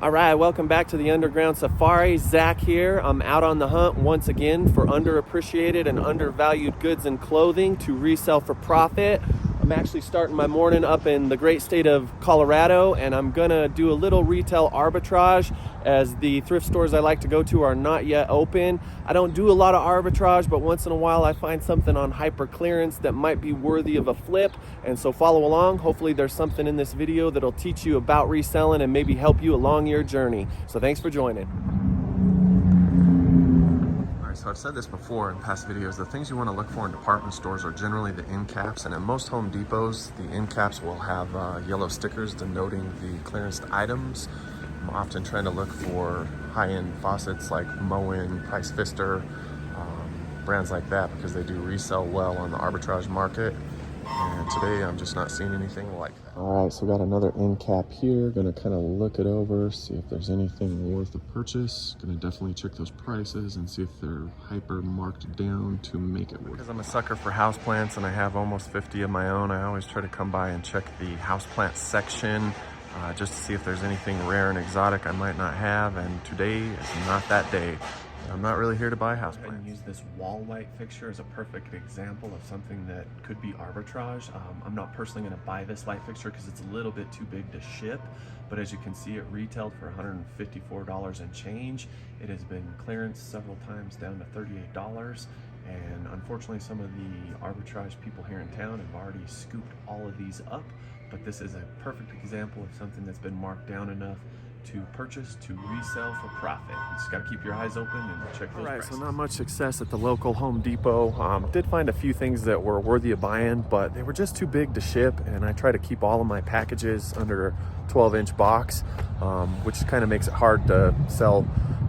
All right, welcome back to the Underground Safari. Zach here. I'm out on the hunt once again for underappreciated and undervalued goods and clothing to resell for profit. I'm actually starting my morning up in the great state of Colorado, and I'm gonna do a little retail arbitrage as the thrift stores I like to go to are not yet open. I don't do a lot of arbitrage, but once in a while I find something on hyper clearance that might be worthy of a flip, and so follow along. Hopefully there's something in this video that'll teach you about reselling and maybe help you along your journey. So thanks for joining. So I've said this before in past videos, the things you want to look for in department stores are generally the end caps, and at most Home Depots, the end caps will have yellow stickers denoting the clearance items. I'm often trying to look for high-end faucets like Moen, Price Pfister, brands like that, because they do resell well on the arbitrage market. And today I'm just not seeing anything like that. All right, so got another end cap here. Gonna kind of look it over, see if there's anything worth a purchase. Gonna definitely check those prices and see if they're hyper marked down to make it work. Because I'm a sucker for houseplants and I have almost 50 of my own, I always try to come by and check the houseplant section just to see if there's anything rare and exotic I might not have. And today is not that day. I'm not really here to buy house plants. Use this wall light fixture as a perfect example of something that could be arbitrage. I'm not personally going to buy this light fixture because it's a little bit too big to ship, but as you can see, it retailed for $154 and change. It has been clearance several times down to $38, and unfortunately some of the arbitrage people here in town have already scooped all of these up, but this is a perfect example of something that's been marked down enough to purchase, to resell for profit. You just got to keep your eyes open and check those prices. So not much success at the local Home Depot. Did find a few things that were worthy of buying, but they were just too big to ship, and I try to keep all of my packages under a 12-inch box, which kind of makes it hard to sell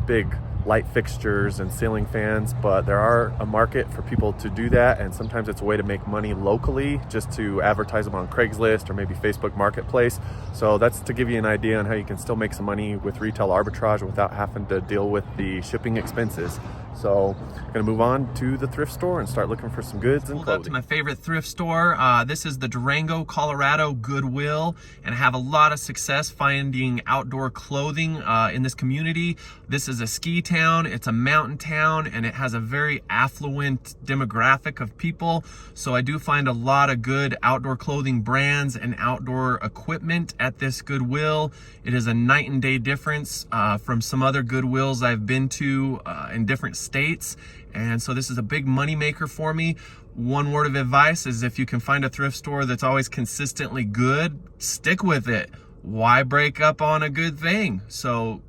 big light fixtures and ceiling fans, but there are a market for people to do that, and sometimes it's a way to make money locally, just to advertise them on Craigslist or maybe Facebook Marketplace. So that's to give you an idea on how you can still make some money with retail arbitrage without having to deal with the shipping expenses. So I'm gonna move on to the thrift store and start looking for some goods and clothing. Up to my favorite thrift store. This is the Durango, Colorado Goodwill, and I have a lot of success finding outdoor clothing in this community. This is a ski town, it's a mountain town, and it has a very affluent demographic of people. So I do find a lot of good outdoor clothing brands and outdoor equipment at this Goodwill. It is a night and day difference from some other Goodwills I've been to in different states, and so this is a big money maker for me. One word of advice is, if you can find a thrift store that's always consistently good, stick with it. Why break up on a good thing? So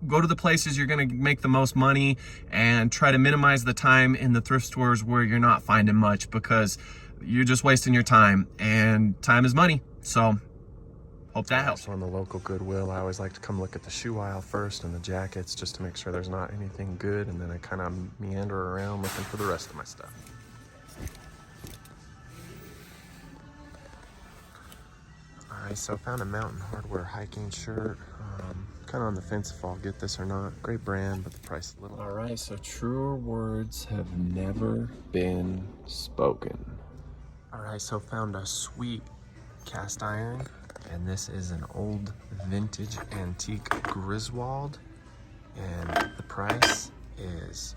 go to the places you're going to make the most money and try to minimize the time in the thrift stores where you're not finding much, because you're just wasting your time, and time is money. So hope that helps. So on the local Goodwill, I always like to come look at the shoe aisle first and the jackets, just to make sure there's not anything good, and then I kind of meander around looking for the rest of my stuff. Alright, so I found a Mountain Hardwear hiking shirt. Kind of on the fence if I'll get this or not. Great brand, but the price is a little. Alright, so truer words have never been spoken. Alright, so found a sweet cast iron. And this is an old vintage antique Griswold, and the price is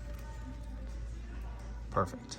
perfect,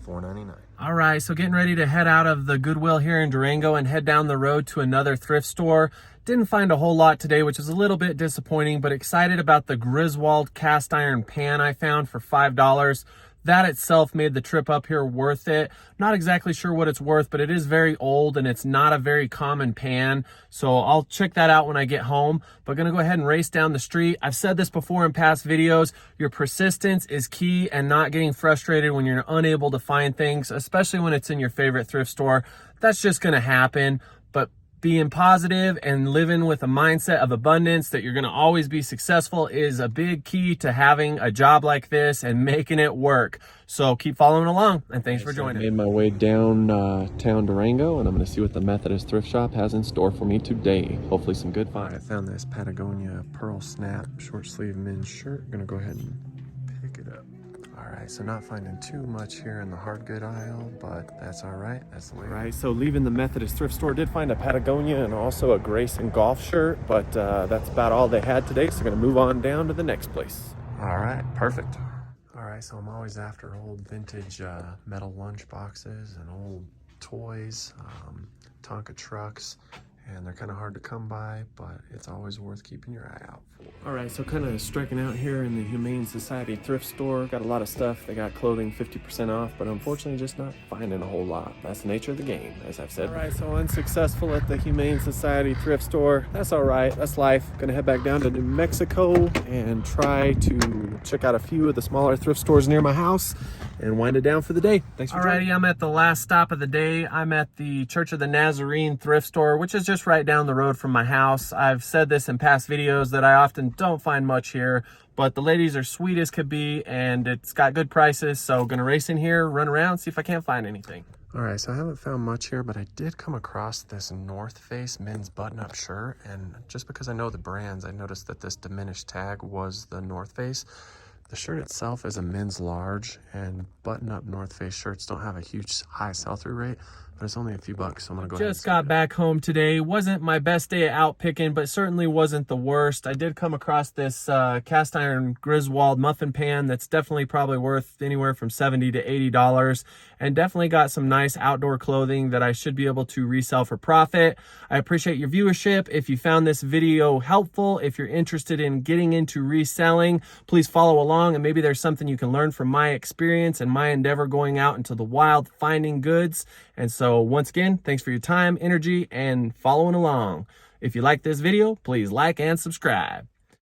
$4.99. All right, so getting ready to head out of the Goodwill here in Durango and head down the road to another thrift store. Didn't find a whole lot today, which is a little bit disappointing, but excited about the Griswold cast iron pan I found for $5. That itself made the trip up here worth it. Not exactly sure what it's worth, but it is very old and it's not a very common pan. So I'll check that out when I get home, but gonna go ahead and race down the street. I've said this before in past videos, your persistence is key, and not getting frustrated when you're unable to find things, especially when it's in your favorite thrift store. That's just gonna happen, but being positive and living with a mindset of abundance that you're going to always be successful is a big key to having a job like this and making it work. So keep following along, and thanks for joining. I made my way down town Durango, and I'm going to see what the Methodist thrift shop has in store for me today. Hopefully some good finds. I found this Patagonia Pearl Snap short sleeve men's shirt. I'm going to go ahead and pick it up. All right, so not finding too much here in the hard good aisle, but that's all right. That's the way. All right, so leaving the Methodist thrift store, did find a Patagonia and also a Grayson golf shirt, but that's about all they had today. So we're gonna move on down to the next place. All right, perfect. All right, so I'm always after old vintage metal lunch boxes and old toys, Tonka trucks, and they're kind of hard to come by, but it's always worth keeping your eye out for. All right, so kind of striking out here in the Humane Society thrift store. Got a lot of stuff. They got clothing 50% off, but unfortunately just not finding a whole lot. That's the nature of the game, as I've said. All right, so unsuccessful at the Humane Society thrift store. That's all right, that's life. Gonna head back down to New Mexico and try to check out a few of the smaller thrift stores near my house and wind it down for the day. Thanks for joining. Alrighty, I'm at the last stop of the day. I'm at the Church of the Nazarene thrift store, which is just right down the road from my house. I've said this in past videos that I often don't find much here, but the ladies are sweet as could be, and it's got good prices. So gonna race in here, run around, see if I can't find anything. All right, so I haven't found much here, but I did come across this North Face men's button-up shirt, and just because I know the brands, I noticed that this diminished tag was the North Face. The shirt itself is a men's large, and button-up North Face shirts don't have a huge high sell-through rate, but it's only a few bucks, so I'm gonna go ahead and just got back home today. Wasn't my best day out picking, but certainly wasn't the worst. I did come across this cast iron Griswold muffin pan that's definitely probably worth anywhere from $70 to $80, and definitely got some nice outdoor clothing that I should be able to resell for profit. I appreciate your viewership. If you found this video helpful, if you're interested in getting into reselling, please follow along, and maybe there's something you can learn from my experience and my endeavor going out into the wild finding goods. And so once again, thanks for your time, energy, and following along. If you like this video, please like and subscribe.